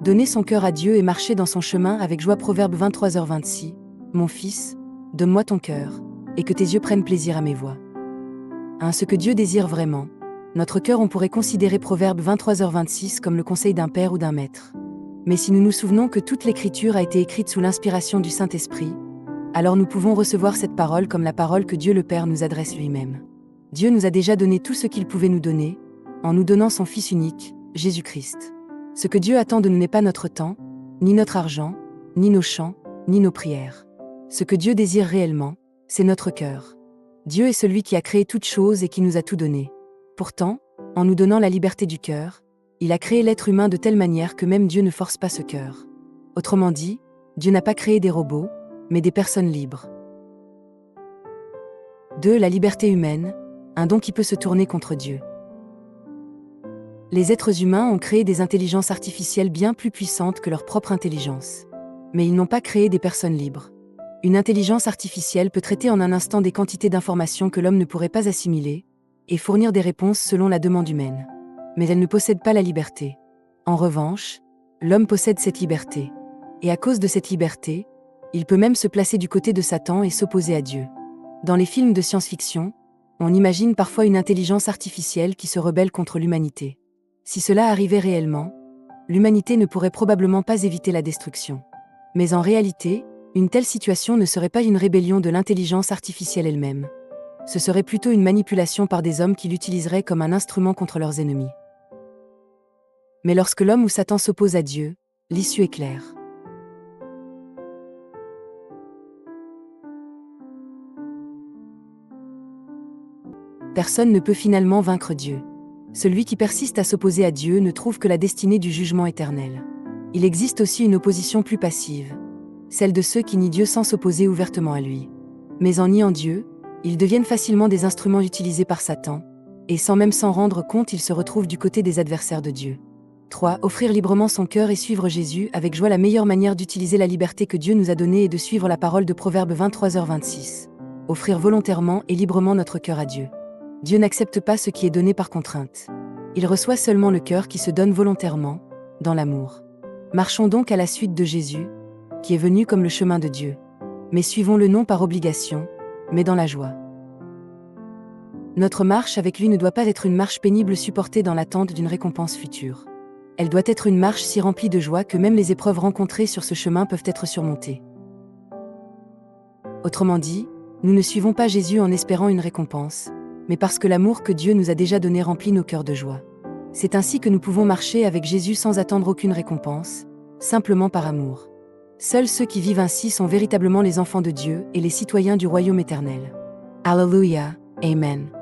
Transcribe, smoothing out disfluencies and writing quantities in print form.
Donner son cœur à Dieu et marcher dans son chemin avec joie. Proverbe 23h26. Mon fils, donne-moi ton cœur, et que tes yeux prennent plaisir à mes voies. Ce que Dieu désire vraiment. Notre cœur, on pourrait considérer Proverbe 23h26 comme le conseil d'un père ou d'un maître. Mais si nous nous souvenons que toute l'Écriture a été écrite sous l'inspiration du Saint-Esprit, alors nous pouvons recevoir cette parole comme la parole que Dieu le Père nous adresse lui-même. Dieu nous a déjà donné tout ce qu'il pouvait nous donner, en nous donnant son Fils unique, Jésus-Christ. Ce que Dieu attend de nous n'est pas notre temps, ni notre argent, ni nos chants, ni nos prières. Ce que Dieu désire réellement, c'est notre cœur. Dieu est celui qui a créé toutes choses et qui nous a tout donné. Pourtant, en nous donnant la liberté du cœur, il a créé l'être humain de telle manière que même Dieu ne force pas ce cœur. Autrement dit, Dieu n'a pas créé des robots, mais des personnes libres. 2. La liberté humaine, un don qui peut se tourner contre Dieu. Les êtres humains ont créé des intelligences artificielles bien plus puissantes que leur propre intelligence. Mais ils n'ont pas créé des personnes libres. Une intelligence artificielle peut traiter en un instant des quantités d'informations que l'homme ne pourrait pas assimiler, et fournir des réponses selon la demande humaine. Mais elle ne possède pas la liberté. En revanche, l'homme possède cette liberté. Et à cause de cette liberté, il peut même se placer du côté de Satan et s'opposer à Dieu. Dans les films de science-fiction, on imagine parfois une intelligence artificielle qui se rebelle contre l'humanité. Si cela arrivait réellement, l'humanité ne pourrait probablement pas éviter la destruction. Mais en réalité, une telle situation ne serait pas une rébellion de l'intelligence artificielle elle-même. Ce serait plutôt une manipulation par des hommes qui l'utiliseraient comme un instrument contre leurs ennemis. Mais lorsque l'homme ou Satan s'oppose à Dieu, l'issue est claire. Personne ne peut finalement vaincre Dieu. Celui qui persiste à s'opposer à Dieu ne trouve que la destinée du jugement éternel. Il existe aussi une opposition plus passive, celle de ceux qui nient Dieu sans s'opposer ouvertement à lui. Mais en niant Dieu, ils deviennent facilement des instruments utilisés par Satan, et sans même s'en rendre compte, ils se retrouvent du côté des adversaires de Dieu. 3. Offrir librement son cœur et suivre Jésus avec joie. La meilleure manière d'utiliser la liberté que Dieu nous a donnée est de suivre la parole de Proverbe 23h26. Offrir volontairement et librement notre cœur à Dieu. Dieu n'accepte pas ce qui est donné par contrainte. Il reçoit seulement le cœur qui se donne volontairement, dans l'amour. Marchons donc à la suite de Jésus, qui est venu comme le chemin de Dieu. Mais suivons-le non par obligation, mais dans la joie. Notre marche avec lui ne doit pas être une marche pénible supportée dans l'attente d'une récompense future. Elle doit être une marche si remplie de joie que même les épreuves rencontrées sur ce chemin peuvent être surmontées. Autrement dit, nous ne suivons pas Jésus en espérant une récompense, mais parce que l'amour que Dieu nous a déjà donné remplit nos cœurs de joie. C'est ainsi que nous pouvons marcher avec Jésus sans attendre aucune récompense, simplement par amour. Seuls ceux qui vivent ainsi sont véritablement les enfants de Dieu et les citoyens du royaume éternel. Alléluia, Amen.